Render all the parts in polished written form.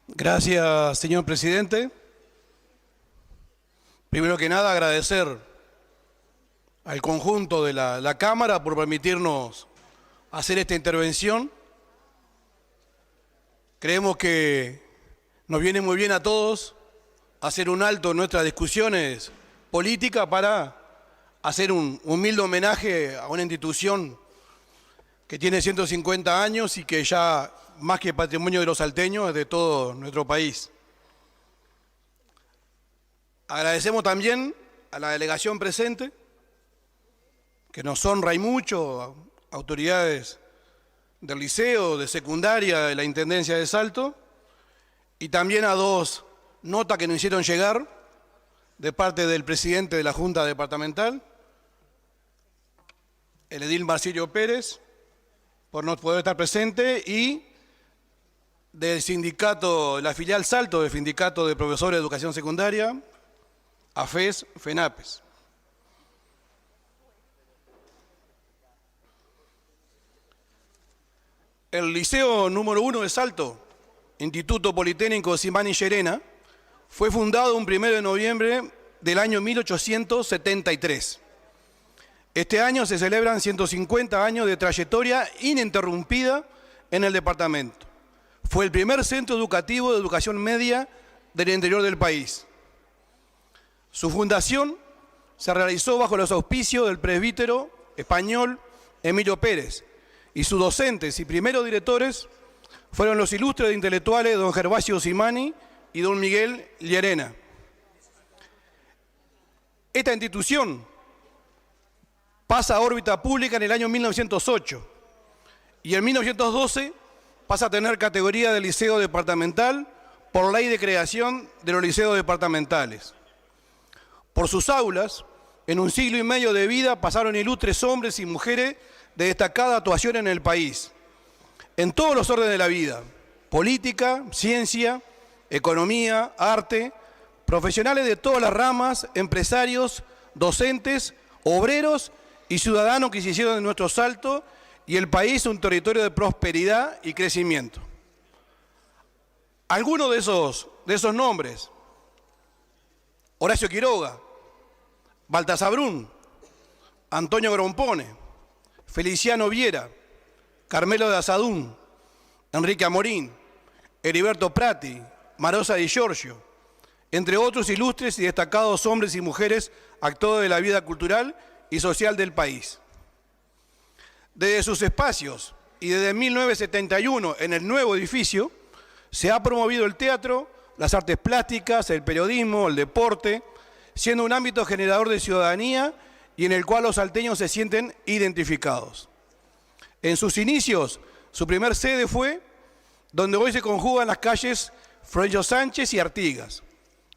Gracias, señor presidente. Primero que nada, agradecer al conjunto de la Cámara por permitirnos hacer esta intervención. Creemos que nos viene muy bien a todos hacer un alto en nuestras discusiones políticas para hacer un humilde homenaje a una institución que tiene 150 años y que ya, más que patrimonio de los salteños, es de todo nuestro país. Agradecemos también a la delegación presente, que nos honra y mucho, autoridades del liceo, de secundaria, de la Intendencia de Salto, y también a dos notas que nos hicieron llegar de parte del presidente de la Junta Departamental, el edil Marsilio Pérez, por no poder estar presente, y del sindicato, la filial Salto, del Sindicato de Profesores de Educación Secundaria, AFES, FENAPES. El Liceo número 1 de Salto, Instituto Politécnico Osimani Llerena, fue fundado un 1 de noviembre del año 1873. Este año se celebran 150 años de trayectoria ininterrumpida en el departamento. Fue el primer centro educativo de educación media del interior del país. Su fundación se realizó bajo los auspicios del presbítero español Emilio Pérez, y sus docentes y primeros directores fueron los ilustres intelectuales don Gervasio Osimani y don Miguel Llerena. Esta institución pasa a órbita pública en el año 1908 y en 1912 pasa a tener categoría de liceo departamental por ley de creación de los liceos departamentales. Por sus aulas, en un siglo y medio de vida pasaron ilustres hombres y mujeres de destacada actuación en el país, en todos los órdenes de la vida: política, ciencia, economía, arte, profesionales de todas las ramas, empresarios, docentes, obreros y ciudadanos que se hicieron de nuestro Salto y el país un territorio de prosperidad y crecimiento. Algunos de esos nombres: Horacio Quiroga, Baltasar Brun, Antonio Grompone, Feliciano Viera, Carmelo de Asadún, Enrique Amorín, Heriberto Prati, Marosa Di Giorgio, entre otros ilustres y destacados hombres y mujeres actores de la vida cultural y social del país. Desde sus espacios y desde 1971 en el nuevo edificio se ha promovido el teatro, las artes plásticas, el periodismo, el deporte, siendo un ámbito generador de ciudadanía y en el cual los salteños se sienten identificados. En sus inicios, su primer sede fue donde hoy se conjugan las calles Florencio Sánchez y Artigas.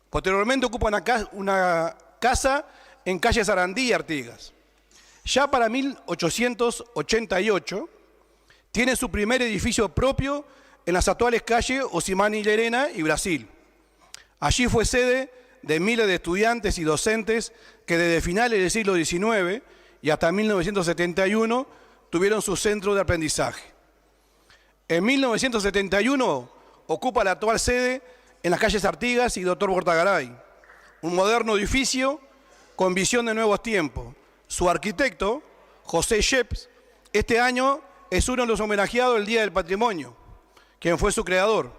Posteriormente ocupa una casa en calle Sarandí y Artigas. Ya para 1888 tiene su primer edificio propio en las actuales calles Osimani Llerena y Brasil. Allí fue sede de miles de estudiantes y docentes que desde finales del siglo XIX y hasta 1971 tuvieron su centro de aprendizaje. En 1971 ocupa la actual sede en las calles Artigas y Dr. Bortagaray, un moderno edificio con visión de nuevos tiempos. Su arquitecto, José Sheps, este año es uno de los homenajeados del Día del Patrimonio, quien fue su creador.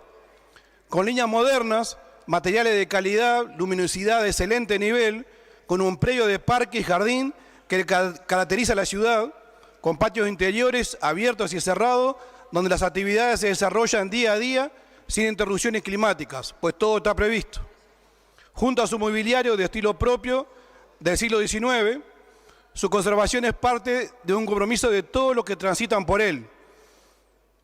Con líneas modernas, materiales de calidad, luminosidad de excelente nivel, con un predio de parque y jardín que caracteriza a la ciudad, con patios interiores abiertos y cerrados, donde las actividades se desarrollan día a día sin interrupciones climáticas, pues todo está previsto. Junto a su mobiliario de estilo propio del siglo XIX, su conservación es parte de un compromiso de todos los que transitan por él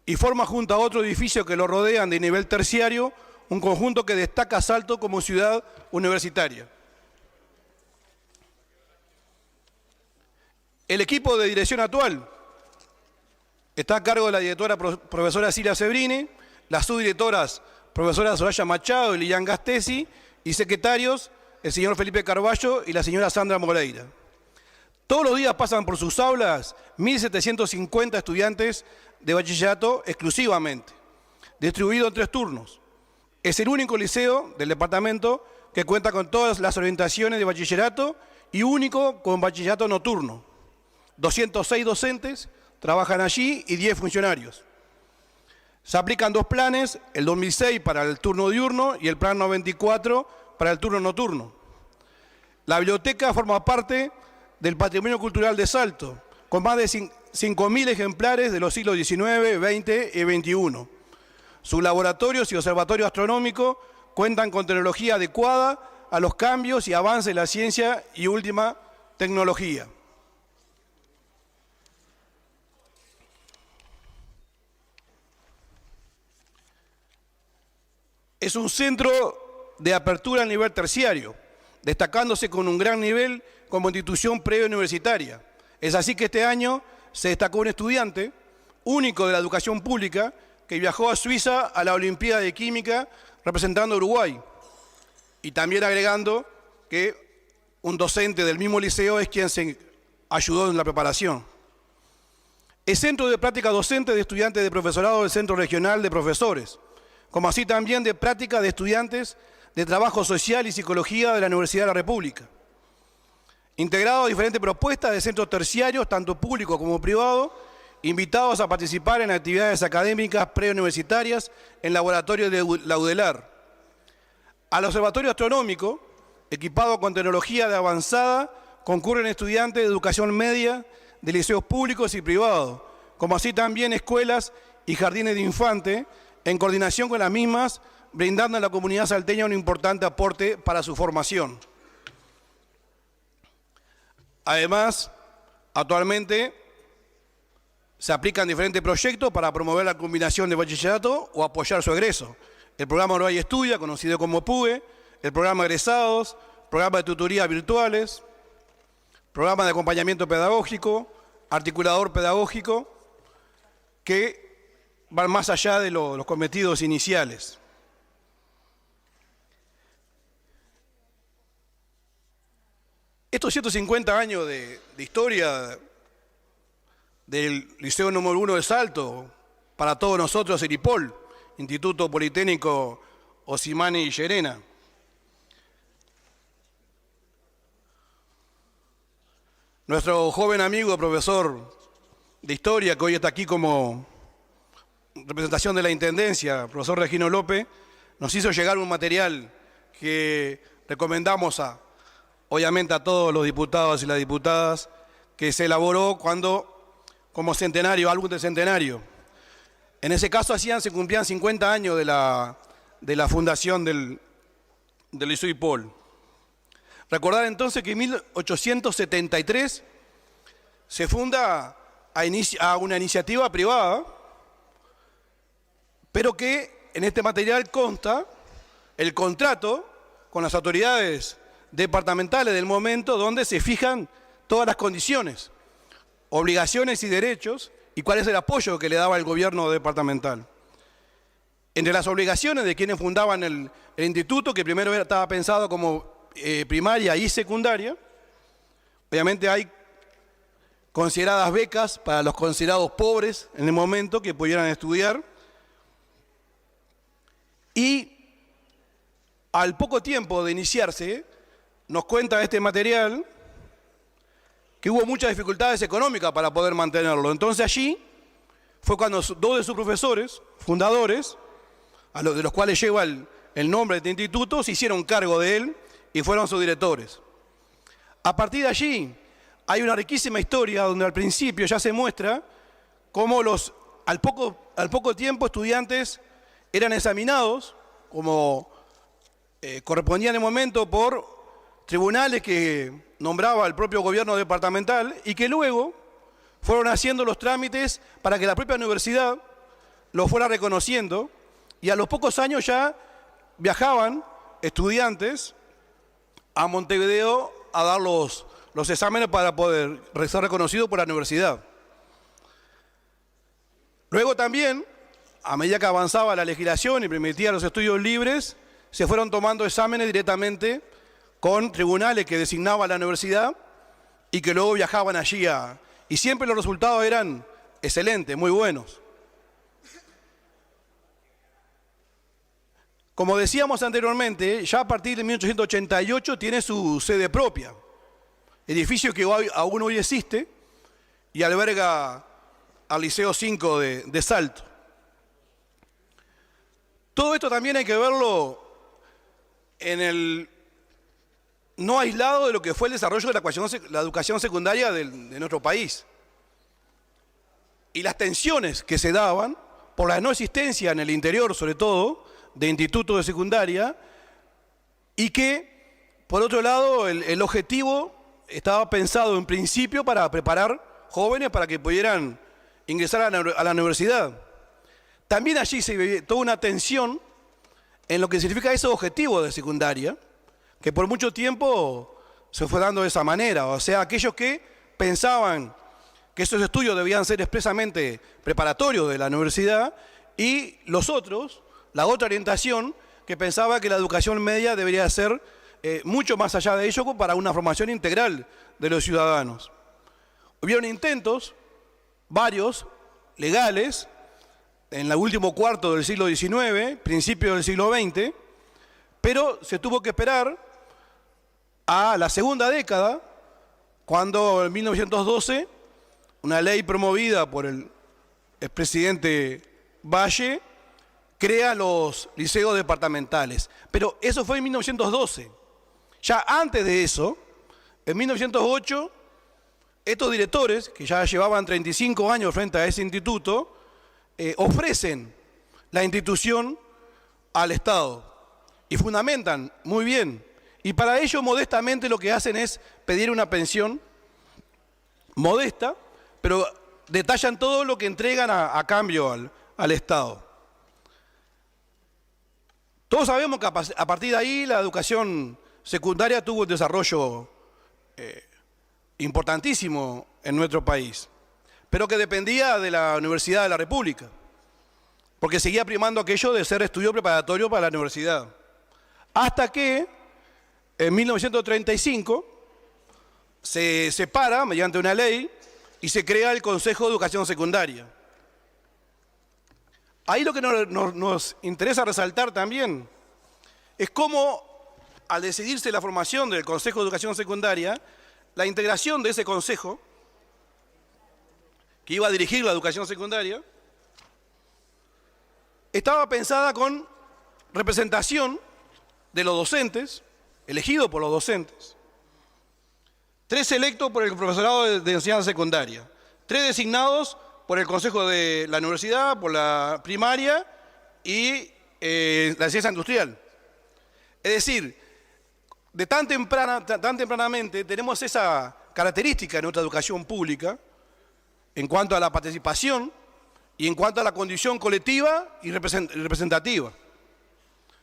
y forma junto a otros edificios que lo rodean de nivel terciario un conjunto que destaca a Salto como ciudad universitaria. El equipo de dirección actual está a cargo de la directora profesora Silvia Sebrini, las subdirectoras profesora Soraya Machado y Lilian Gastesi, y secretarios el señor Felipe Carballo y la señora Sandra Moreira. Todos los días pasan por sus aulas 1.750 estudiantes de bachillerato exclusivamente, distribuidos en 3 turnos. Es el único liceo del departamento que cuenta con todas las orientaciones de bachillerato y único con bachillerato nocturno. 206 docentes trabajan allí y 10 funcionarios. Se aplican dos planes, el 2006 para el turno diurno y el plan 94 para el turno nocturno. La biblioteca forma parte del patrimonio cultural de Salto, con más de 5.000 ejemplares de los siglos XIX, XX y XXI. Sus laboratorios y observatorio astronómico cuentan con tecnología adecuada a los cambios y avances de la ciencia y última tecnología. Es un centro de apertura a nivel terciario, destacándose con un gran nivel como institución preuniversitaria. Es así que este año se destacó un estudiante único de la educación pública que viajó a Suiza a la Olimpiada de Química representando a Uruguay. Y también agregando que un docente del mismo liceo es quien se ayudó en la preparación. Es centro de práctica docente de estudiantes de profesorado del Centro Regional de Profesores, como así también de práctica de estudiantes de Trabajo Social y Psicología de la Universidad de la República. Integrado a diferentes propuestas de centros terciarios, tanto públicos como privados, invitados a participar en actividades académicas preuniversitarias en laboratorios de la UDELAR. Al Observatorio Astronómico, equipado con tecnología de avanzada, concurren estudiantes de educación media de liceos públicos y privados, como así también escuelas y jardines de infantes, en coordinación con las mismas, brindando a la comunidad salteña un importante aporte para su formación. Además, actualmente se aplican diferentes proyectos para promover la combinación de bachillerato o apoyar su egreso. El programa Uruguay Estudia, conocido como PUE, el programa Egresados, programa de tutorías virtuales, programa de acompañamiento pedagógico, articulador pedagógico, que van más allá de los cometidos iniciales. Estos 150 años de historia del Liceo número 1 de Salto, para todos nosotros el IPOL, Instituto Politécnico Osimani Llerena. Nuestro joven amigo, profesor de Historia, que hoy está aquí como representación de la Intendencia, profesor Regino López, nos hizo llegar un material que recomendamos obviamente a todos los diputados y las diputadas, que se elaboró como centenario, álbum de centenario. En ese caso se cumplían 50 años de la fundación del Liceo IPOL. Recordar entonces que en 1873 se funda a una iniciativa privada, pero que en este material consta el contrato con las autoridades departamentales del momento, donde se fijan todas las condiciones, obligaciones y derechos, y cuál es el apoyo que le daba el gobierno departamental. Entre las obligaciones de quienes fundaban el instituto, que primero estaba pensado como primaria y secundaria, obviamente hay consideradas becas para los considerados pobres en el momento que pudieran estudiar, y al poco tiempo de iniciarse, nos cuenta este material que hubo muchas dificultades económicas para poder mantenerlo. Entonces allí fue cuando dos de sus profesores, fundadores, de los cuales lleva el nombre de este instituto, se hicieron cargo de él y fueron sus directores. A partir de allí hay una riquísima historia donde al principio ya se muestra cómo al poco tiempo estudiantes eran examinados como correspondía en el momento por tribunales que nombraba el propio gobierno departamental y que luego fueron haciendo los trámites para que la propia universidad lo fuera reconociendo, y a los pocos años ya viajaban estudiantes a Montevideo a dar los exámenes para poder ser reconocidos por la universidad. Luego también, a medida que avanzaba la legislación y permitía los estudios libres, se fueron tomando exámenes directamente con tribunales que designaba la universidad y que luego viajaban allí y siempre los resultados eran excelentes, muy buenos. Como decíamos anteriormente, ya a partir de 1888 tiene su sede propia, edificio que aún hoy existe y alberga al Liceo 5 de Salto. Todo esto también hay que verlo en el no aislado de lo que fue el desarrollo de la educación secundaria de nuestro país. Y las tensiones que se daban por la no existencia en el interior, sobre todo, de institutos de secundaria, y que, por otro lado, el objetivo estaba pensado en principio para preparar jóvenes para que pudieran ingresar a la universidad. También allí se ve toda una tensión en lo que significa ese objetivo de secundaria, que por mucho tiempo se fue dando de esa manera. O sea, aquellos que pensaban que esos estudios debían ser expresamente preparatorios de la universidad, y los otros, la otra orientación, que pensaba que la educación media debería ser mucho más allá de ello para una formación integral de los ciudadanos. Hubieron intentos, varios, legales, en el último cuarto del siglo XIX, principio del siglo XX, pero se tuvo que esperar a la segunda década, cuando en 1912, una ley promovida por el expresidente Valle crea los liceos departamentales. Pero eso fue en 1912. Ya antes de eso, en 1908, estos directores, que ya llevaban 35 años frente a ese instituto, ofrecen la institución al Estado y fundamentan muy bien. Y para ello, modestamente, lo que hacen es pedir una pensión modesta, pero detallan todo lo que entregan a cambio al Estado. Todos sabemos que a partir de ahí la educación secundaria tuvo un desarrollo importantísimo en nuestro país, pero que dependía de la Universidad de la República, porque seguía primando aquello de ser estudio preparatorio para la universidad. Hasta que en 1935 se separa mediante una ley y se crea el Consejo de Educación Secundaria. Ahí lo que nos interesa resaltar también es cómo, al decidirse la formación del Consejo de Educación Secundaria, la integración de ese consejo, que iba a dirigir la educación secundaria, estaba pensada con representación de los docentes, elegidos por los docentes, 3 electos por el profesorado de enseñanza secundaria, 3 designados por el consejo de la universidad, por la primaria y la ciencia industrial. Es decir, de tan tempranamente tenemos esa característica en nuestra educación pública en cuanto a la participación y en cuanto a la condición colectiva y representativa.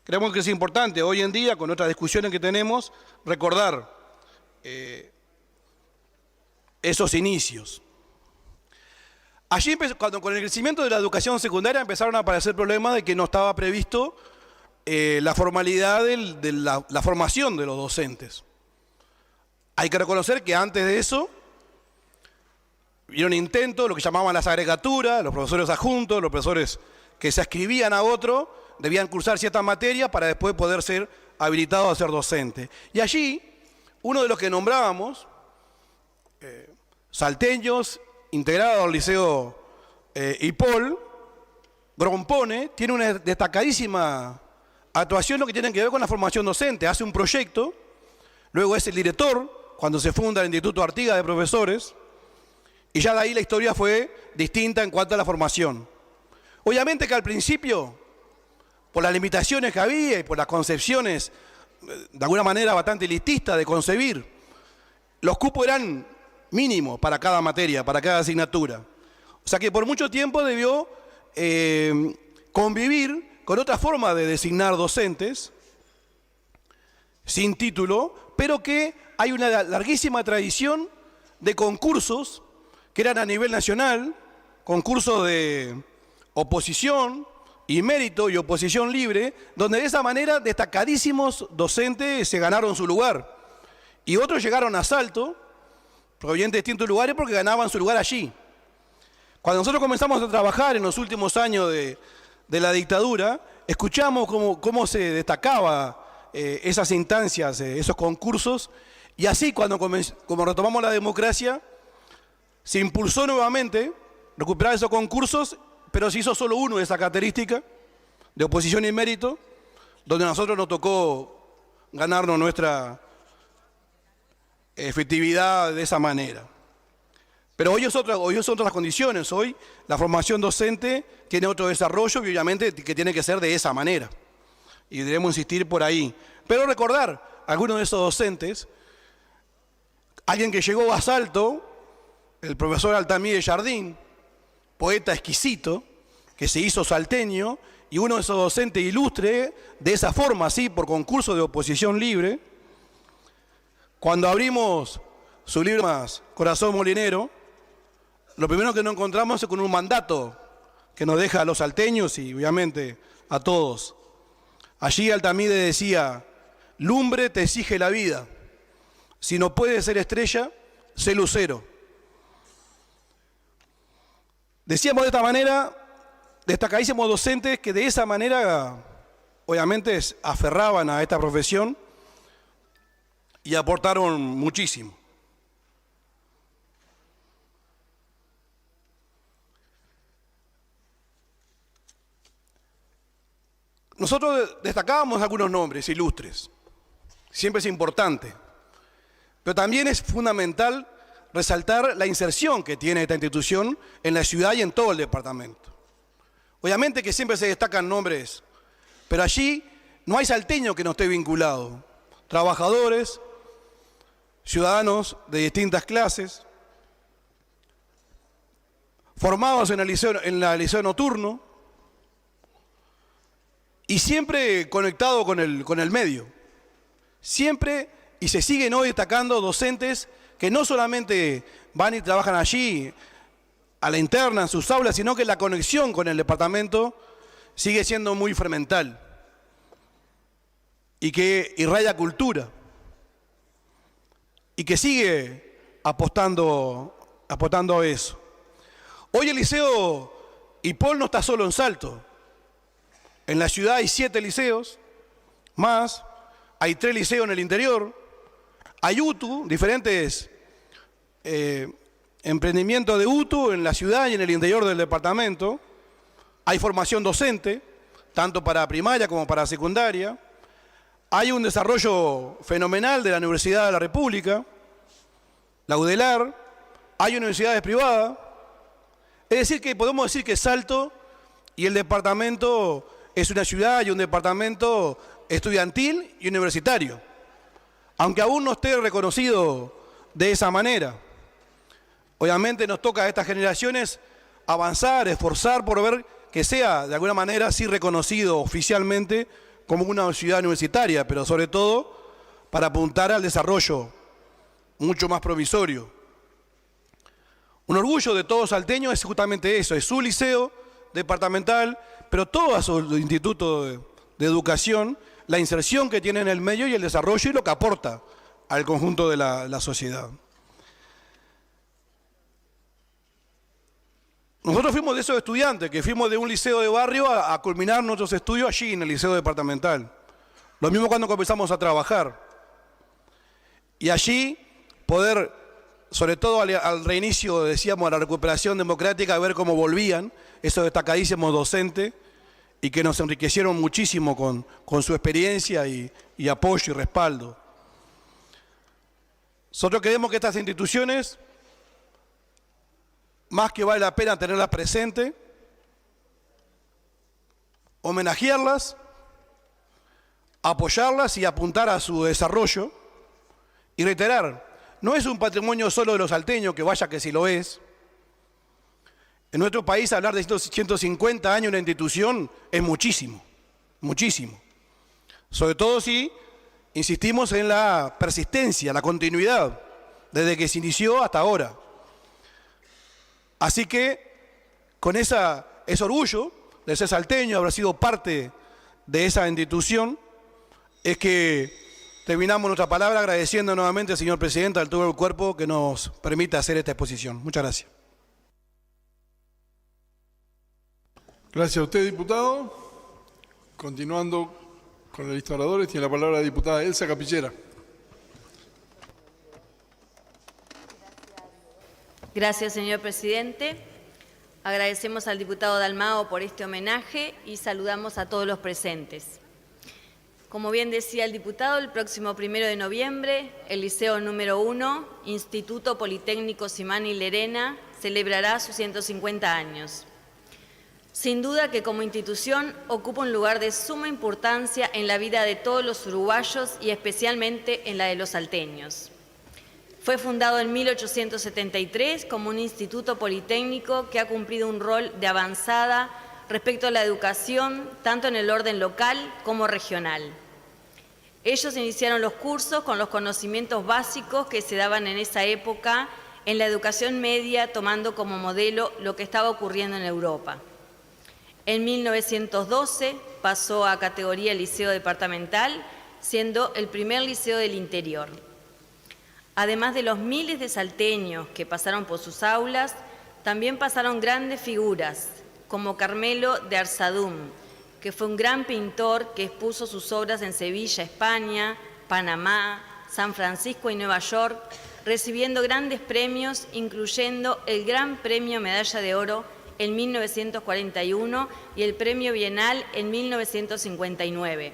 Creemos que es importante hoy en día, con otras discusiones que tenemos, recordar esos inicios. Allí, con el crecimiento de la educación secundaria, empezaron a aparecer problemas de que no estaba previsto la formalidad de la formación de los docentes. Hay que reconocer que antes de eso, hubieron intentos, lo que llamaban las agregaturas, los profesores adjuntos, los profesores que se adscribían a otro, debían cursar ciertas materias para después poder ser habilitados a ser docentes. Y allí, uno de los que nombrábamos, salteños, integrado al Liceo IPOL, Grompone, tiene una destacadísima actuación en lo que tiene que ver con la formación docente. Hace un proyecto, luego es el director, cuando se funda el Instituto Artigas de Profesores, y ya de ahí la historia fue distinta en cuanto a la formación. Obviamente que al principio, por las limitaciones que había y por las concepciones, de alguna manera bastante elitistas de concebir, los cupos eran mínimos para cada materia, para cada asignatura. O sea que por mucho tiempo debió convivir con otra forma de designar docentes, sin título, pero que hay una larguísima tradición de concursos que eran a nivel nacional, concursos de oposición y mérito y oposición libre, donde de esa manera destacadísimos docentes se ganaron su lugar. Y otros llegaron a Salto, provenientes de distintos lugares, porque ganaban su lugar allí. Cuando nosotros comenzamos a trabajar en los últimos años de la dictadura, escuchamos cómo se destacaba esas instancias, esos concursos, y así como retomamos la democracia, se impulsó nuevamente recuperar esos concursos, pero se hizo solo uno de esa característica, de oposición y mérito, donde a nosotros nos tocó ganarnos nuestra efectividad de esa manera. Pero hoy son otras condiciones. Hoy la formación docente tiene otro desarrollo y obviamente que tiene que ser de esa manera. Y debemos insistir por ahí. Pero recordar a algunos de esos docentes, alguien que llegó a Salto, el profesor Altamira Jardín, poeta exquisito, que se hizo salteño, y uno de esos docentes ilustre, de esa forma, así, por concurso de oposición libre. Cuando abrimos su libro más, Corazón Molinero, lo primero que nos encontramos es con un mandato que nos deja a los salteños y obviamente a todos. Allí Altamira decía: lumbre te exige la vida, si no puedes ser estrella, sé lucero. Decíamos de esta manera, destacadísimos docentes que de esa manera obviamente aferraban a esta profesión y aportaron muchísimo. Nosotros destacábamos algunos nombres ilustres, siempre es importante, pero también es fundamental resaltar la inserción que tiene esta institución en la ciudad y en todo el departamento. Obviamente que siempre se destacan nombres, pero allí no hay salteño que no esté vinculado. Trabajadores, ciudadanos de distintas clases, formados en el liceo nocturno, y siempre conectado con el medio. Siempre, y se siguen hoy destacando docentes que no solamente van y trabajan allí a la interna en sus aulas, sino que la conexión con el departamento sigue siendo muy fermental y que irradia cultura y que sigue apostando a eso. Hoy el liceo IPOL no está solo en Salto. En la ciudad hay 7 liceos, más, hay 3 liceos en el interior, hay UTU, diferentes emprendimientos de UTU en la ciudad y en el interior del departamento, hay formación docente, tanto para primaria como para secundaria, hay un desarrollo fenomenal de la Universidad de la República, la UDELAR, hay universidades privadas, es decir que podemos decir que Salto y el departamento es una ciudad y un departamento estudiantil y universitario, aunque aún no esté reconocido de esa manera. Obviamente nos toca a estas generaciones avanzar, esforzar por ver que sea de alguna manera sí reconocido oficialmente como una ciudad universitaria, pero sobre todo para apuntar al desarrollo mucho más provisorio. Un orgullo de todo salteño es justamente eso, es su liceo departamental, pero todo su instituto de educación, la inserción que tiene en el medio y el desarrollo y lo que aporta al conjunto de la sociedad. Nosotros fuimos de esos estudiantes, que fuimos de un liceo de barrio a culminar nuestros estudios allí en el liceo departamental. Lo mismo cuando comenzamos a trabajar. Y allí poder, sobre todo al reinicio, decíamos, a la recuperación democrática, ver cómo volvían esos destacadísimos docentes y que nos enriquecieron muchísimo con su experiencia y apoyo y respaldo. Nosotros creemos que estas instituciones, más que vale la pena tenerlas presentes, homenajearlas, apoyarlas y apuntar a su desarrollo. Y reiterar, no es un patrimonio solo de los salteños, que vaya que sí lo es. En nuestro país hablar de 150 años de una institución es muchísimo, muchísimo. Sobre todo si insistimos en la persistencia, la continuidad, desde que se inició hasta ahora. Así que con ese orgullo de ser salteño, haber sido parte de esa institución, es que terminamos nuestra palabra agradeciendo nuevamente al señor presidente, al todo el cuerpo que nos permita hacer esta exposición. Muchas gracias. Gracias a usted, diputado. Continuando con la lista de oradores, tiene la palabra la diputada Elsa Capillera. Gracias, señor presidente. Agradecemos al diputado Dalmao por este homenaje y saludamos a todos los presentes. Como bien decía el diputado, el próximo 1 de noviembre, el Liceo número 1, Instituto Politécnico Simán y Lerena, celebrará sus 150 años. Sin duda que como institución ocupa un lugar de suma importancia en la vida de todos los uruguayos y especialmente en la de los salteños. Fue fundado en 1873 como un instituto politécnico que ha cumplido un rol de avanzada respecto a la educación, tanto en el orden local como regional. Ellos iniciaron los cursos con los conocimientos básicos que se daban en esa época en la educación media, tomando como modelo lo que estaba ocurriendo en Europa. En 1912 pasó a categoría liceo departamental, siendo el primer liceo del interior. Además de los miles de salteños que pasaron por sus aulas, también pasaron grandes figuras, como Carmelo de Arzadum, que fue un gran pintor que expuso sus obras en Sevilla, España, Panamá, San Francisco y Nueva York, recibiendo grandes premios, incluyendo el Gran Premio Medalla de Oro en 1941 y el Premio Bienal en 1959.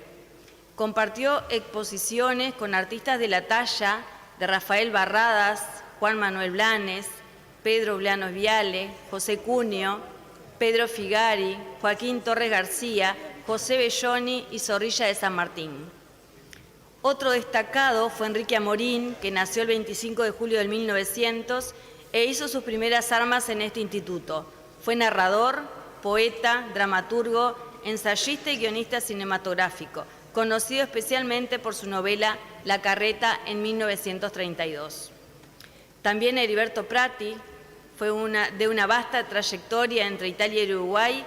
Compartió exposiciones con artistas de la talla de Rafael Barradas, Juan Manuel Blanes, Pedro Blanos Viale, José Cuneo, Pedro Figari, Joaquín Torres García, José Belloni y Zorrilla de San Martín. Otro destacado fue Enrique Amorín, que nació el 25 de julio del 1900 e hizo sus primeras armas en este instituto. Fue narrador, poeta, dramaturgo, ensayista y guionista cinematográfico, conocido especialmente por su novela La Carreta en 1932. También Heriberto Prati fue de una vasta trayectoria entre Italia y Uruguay,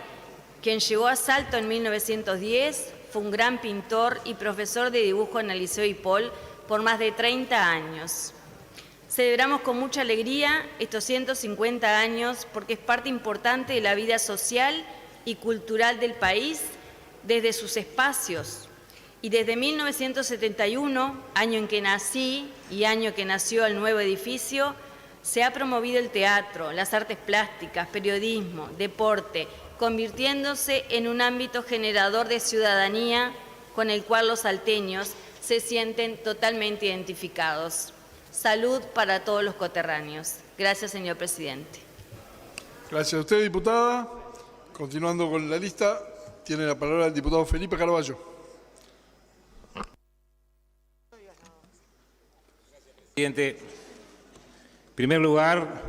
quien llegó a Salto en 1910, fue un gran pintor y profesor de dibujo en el Liceo Hipol por más de 30 años. Celebramos con mucha alegría estos 150 años porque es parte importante de la vida social y cultural del país desde sus espacios. Y desde 1971, año en que nací y año que nació el nuevo edificio, se ha promovido el teatro, las artes plásticas, periodismo, deporte, convirtiéndose en un ámbito generador de ciudadanía con el cual los salteños se sienten totalmente identificados. Salud para todos los coterráneos. Gracias, señor presidente. Gracias a usted, diputada. Continuando con la lista, tiene la palabra el diputado Felipe Carballo. Presidente, en primer lugar,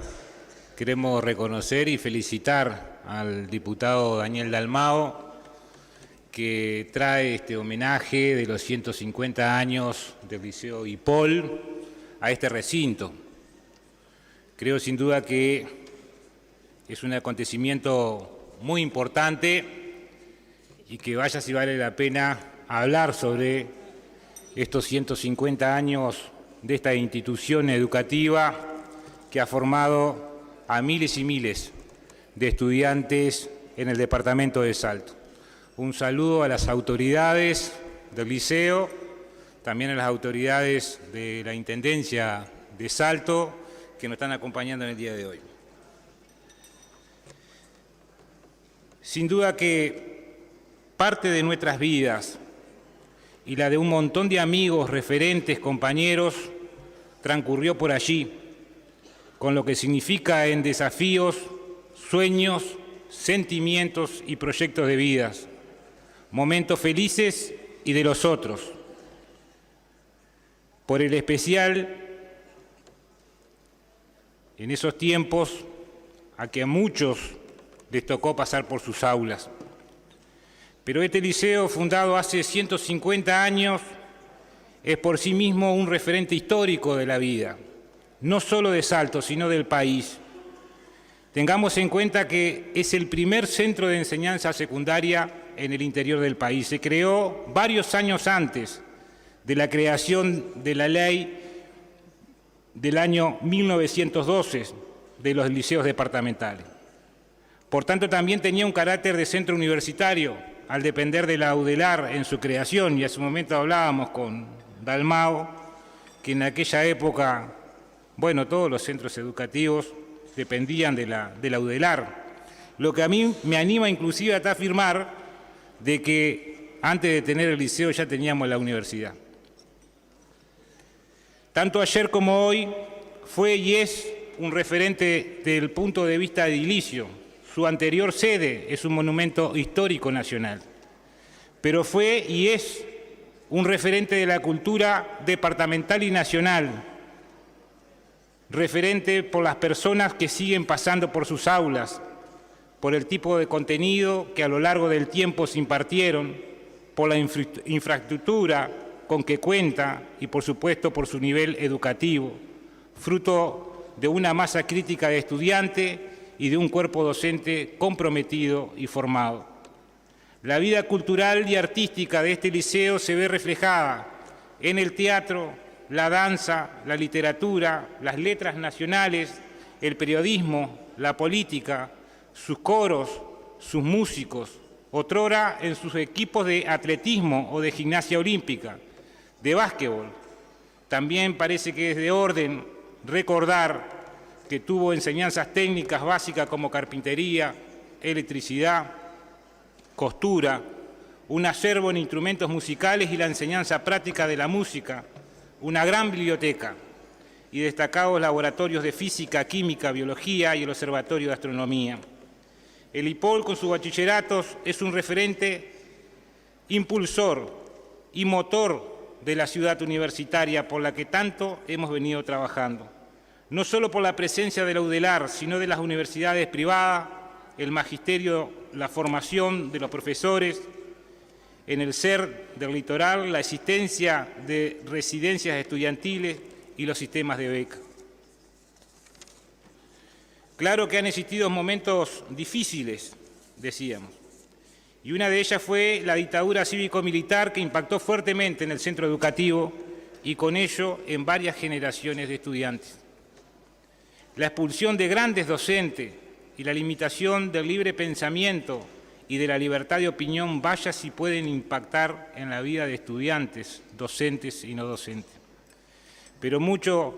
queremos reconocer y felicitar al diputado Daniel Dalmao, que trae este homenaje de los 150 años del Liceo Hipol a este recinto. Creo sin duda que es un acontecimiento muy importante y que vaya si vale la pena hablar sobre estos 150 años de esta institución educativa que ha formado a miles y miles de estudiantes en el departamento de Salto. Un saludo a las autoridades del liceo, también a las autoridades de la Intendencia de Salto que nos están acompañando en el día de hoy. Sin duda que parte de nuestras vidas y la de un montón de amigos, referentes, compañeros, transcurrió por allí, con lo que significa en desafíos, sueños, sentimientos y proyectos de vidas, momentos felices y de los otros. Por el especial, en esos tiempos, a que a muchos les tocó pasar por sus aulas. Pero este liceo, fundado hace 150 años, es por sí mismo un referente histórico de la vida, no solo de Salto, sino del país. Tengamos en cuenta que es el primer centro de enseñanza secundaria en el interior del país. Se creó varios años antes de la creación de la ley del año 1912 de los liceos departamentales. Por tanto, también tenía un carácter de centro universitario al depender de la UDELAR en su creación, y a su momento hablábamos con Dalmao, que en aquella época, bueno, todos los centros educativos dependían de la UDELAR, lo que a mí me anima inclusive hasta afirmar de que antes de tener el liceo ya teníamos la universidad. Tanto ayer como hoy fue y es un referente del punto de vista edilicio. Su anterior sede es un monumento histórico nacional, pero fue y es un referente de la cultura departamental y nacional, referente por las personas que siguen pasando por sus aulas, por el tipo de contenido que a lo largo del tiempo se impartieron, por la infraestructura con que cuenta y, por supuesto, por su nivel educativo, fruto de una masa crítica de estudiantes y de un cuerpo docente comprometido y formado. La vida cultural y artística de este liceo se ve reflejada en el teatro, la danza, la literatura, las letras nacionales, el periodismo, la política, sus coros, sus músicos, otrora en sus equipos de atletismo o de gimnasia olímpica, de básquetbol. También parece que es de orden recordar que tuvo enseñanzas técnicas básicas como carpintería, electricidad, costura, un acervo en instrumentos musicales y la enseñanza práctica de la música, una gran biblioteca y destacados laboratorios de física, química, biología y el Observatorio de Astronomía. El IPOL, con sus bachilleratos, es un referente impulsor y motor de la ciudad universitaria por la que tanto hemos venido trabajando. No solo por la presencia de la UDELAR, sino de las universidades privadas, el magisterio, la formación de los profesores, en el SER del litoral, la existencia de residencias estudiantiles y los sistemas de beca. Claro que han existido momentos difíciles, decíamos, y una de ellas fue la dictadura cívico-militar que impactó fuertemente en el centro educativo y con ello en varias generaciones de estudiantes. La expulsión de grandes docentes y la limitación del libre pensamiento y de la libertad de opinión, vaya si pueden impactar en la vida de estudiantes, docentes y no docentes. Pero muchos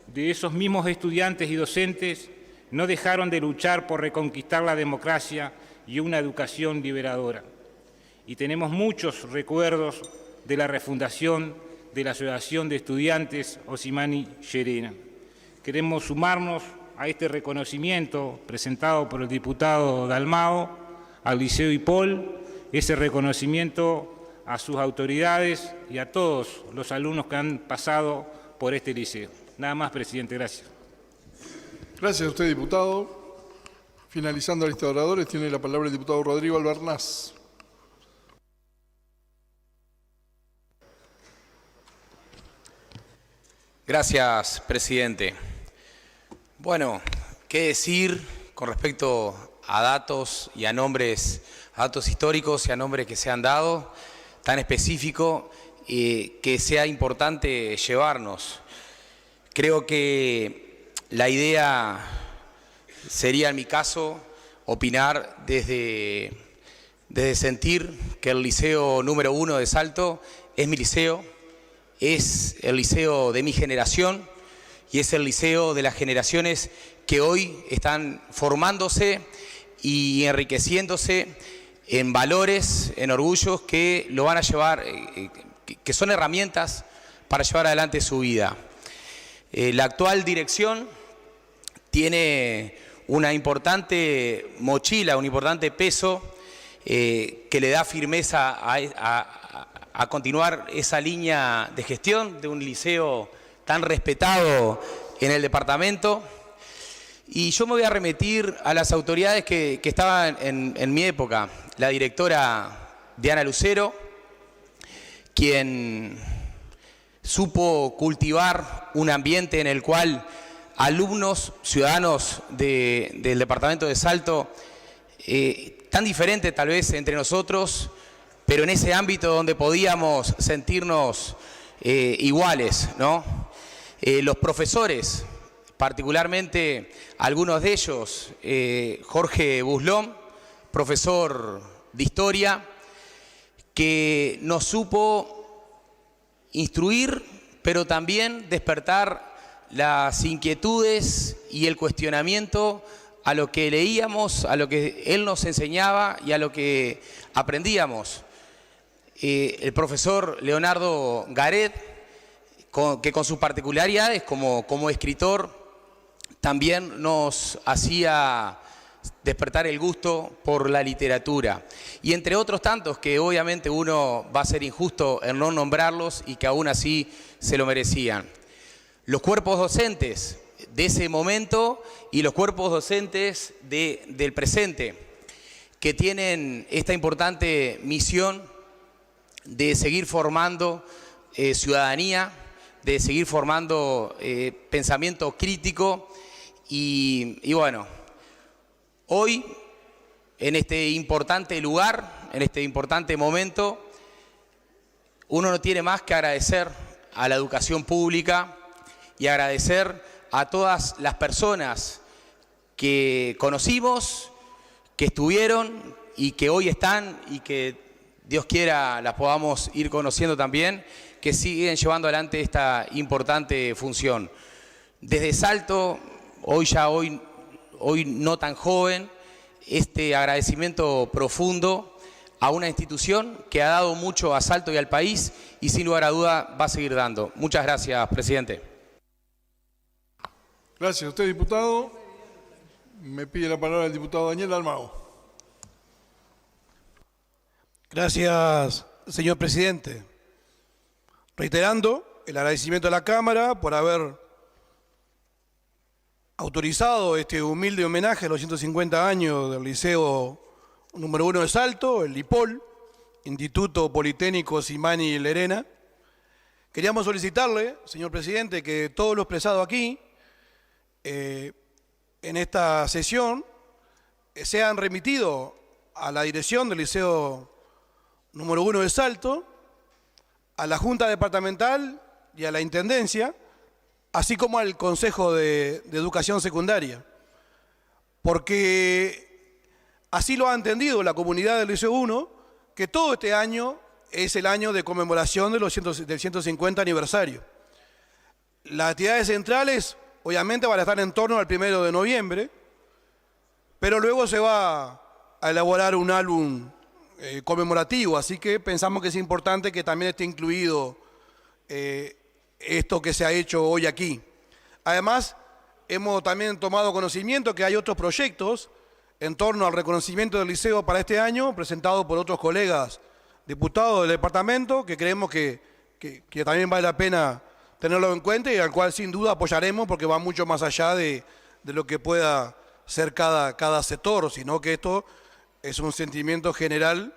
de esos mismos estudiantes y docentes no dejaron de luchar por reconquistar la democracia y una educación liberadora. Y tenemos muchos recuerdos de la refundación de la Asociación de Estudiantes Osimani Llerena. Queremos sumarnos a este reconocimiento presentado por el diputado Dalmao al Liceo IPOL, ese reconocimiento a sus autoridades y a todos los alumnos que han pasado por este liceo. Nada más, presidente. Gracias. Gracias a usted, diputado. Finalizando la lista de oradores, tiene la palabra el diputado Rodrigo Albernaz. Gracias, presidente. Bueno, qué decir con respecto a datos y a nombres, a datos históricos y a nombres que se han dado, tan específico, que sea importante llevarnos. Creo que la idea sería, en mi caso, opinar desde sentir que el liceo número 1 de Salto es mi liceo, es el liceo de mi generación y es el liceo de las generaciones que hoy están formándose y enriqueciéndose en valores, en orgullos que lo van a llevar, que son herramientas para llevar adelante su vida. La actual dirección tiene una importante mochila, un importante peso que le da firmeza a continuar esa línea de gestión de un liceo tan respetado en el departamento. Y yo me voy a remitir a las autoridades que estaban en mi época. La directora Diana Lucero, quien supo cultivar un ambiente en el cual alumnos, ciudadanos del departamento de Salto, tan diferente tal vez entre nosotros, pero en ese ámbito donde podíamos sentirnos iguales, ¿no? Los profesores, particularmente algunos de ellos, Jorge Buslón, profesor de Historia, que nos supo instruir, pero también despertar las inquietudes y el cuestionamiento a lo que leíamos, a lo que él nos enseñaba y a lo que aprendíamos. El profesor Leonardo Garet, que con sus particularidades como escritor también nos hacía despertar el gusto por la literatura. Y entre otros tantos que obviamente uno va a ser injusto en no nombrarlos y que aún así se lo merecían. Los cuerpos docentes de ese momento y los cuerpos docentes del presente, que tienen esta importante misión de seguir formando ciudadanía, de seguir formando pensamiento crítico y bueno, hoy en este importante lugar, en este importante momento, uno no tiene más que agradecer a la educación pública y agradecer a todas las personas que conocimos, que estuvieron y que hoy están y que Dios quiera las podamos ir conociendo también, que siguen llevando adelante esta importante función. Desde Salto, hoy no tan joven, este agradecimiento profundo a una institución que ha dado mucho a Salto y al país y sin lugar a duda va a seguir dando. Muchas gracias, presidente. Gracias a usted, diputado. Me pide la palabra el diputado Daniel Dalmau. Gracias, señor presidente. Reiterando el agradecimiento a la Cámara por haber autorizado este humilde homenaje a los 150 años del Liceo número 1 de Salto, el IPOL, Instituto Politécnico Simani Lerena. Queríamos solicitarle, señor presidente, que todo lo expresado aquí, en esta sesión, sean remitidos a la dirección del Liceo número 1 de Salto, a la Junta Departamental y a la Intendencia, así como al Consejo de Educación Secundaria, porque así lo ha entendido la comunidad del Liceo 1, que todo este año es el año de conmemoración del 150 aniversario. Las actividades centrales obviamente van a estar en torno al 1 de noviembre, pero luego se va a elaborar un álbum conmemorativo, así que pensamos que es importante que también esté incluido esto que se ha hecho hoy aquí. Además, hemos también tomado conocimiento que hay otros proyectos en torno al reconocimiento del liceo para este año, presentados por otros colegas diputados del departamento, que creemos que también vale la pena tenerlo en cuenta y al cual sin duda apoyaremos porque va mucho más allá de lo que pueda ser cada sector, sino que esto es un sentimiento general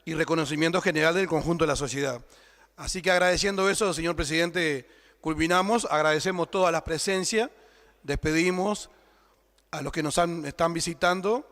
y reconocimiento general del conjunto de la sociedad. Así que agradeciendo eso, señor presidente, culminamos, agradecemos todas las presencias, despedimos a los que nos están visitando